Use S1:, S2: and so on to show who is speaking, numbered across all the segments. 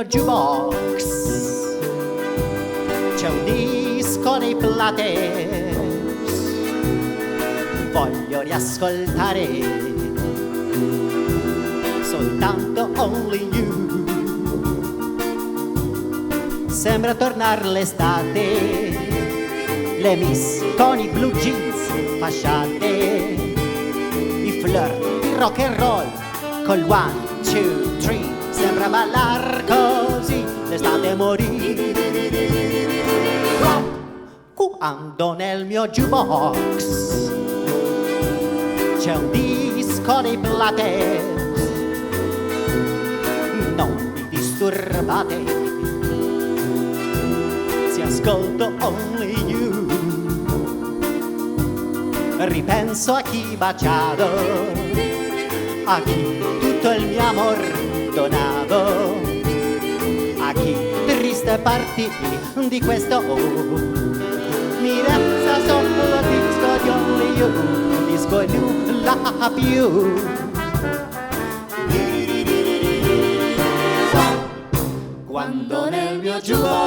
S1: jukebox c'è un disco nei plates, voglio riascoltare soltanto Only You. Sembra tornar l'estate, le miss con i blue jeans fasciate, i flirt, il rock and roll col 1, 2, 3. Sembra ballar così, l'estate morì. Quando nel mio jukebox c'è un disco nei plates, non vi disturbate se ascolto Only You. Ripenso a chi baciato, a chi tutto il mio amor donato, a chi triste partì di questo mi resta solo il disco di Only You, disco You Love You. Quando nel mio jukebox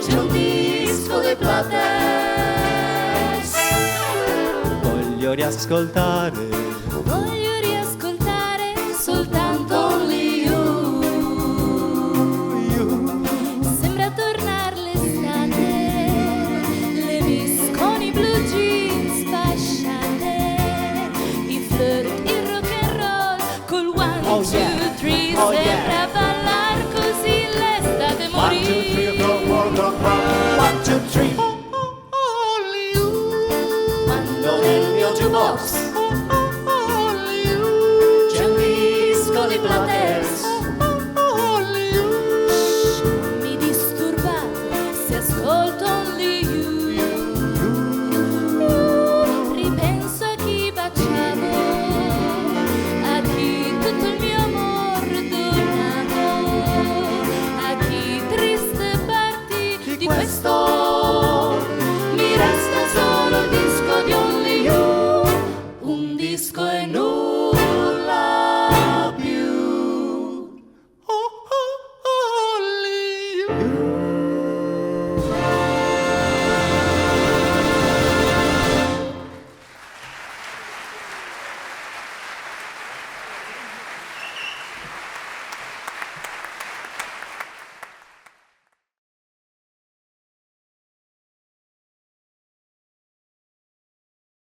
S1: c'è un disco dei plates, voglio riascoltare
S2: soltanto Only You. Sembra tornar l'estate, le miss con i blue jeans fasciate, i flirt, il rock and roll col 1, 2, 3. Sembra ballar così l'estate morì.
S1: 1, 2, 3. Only You. Quando nel mio jukebox c'è un disco di plates,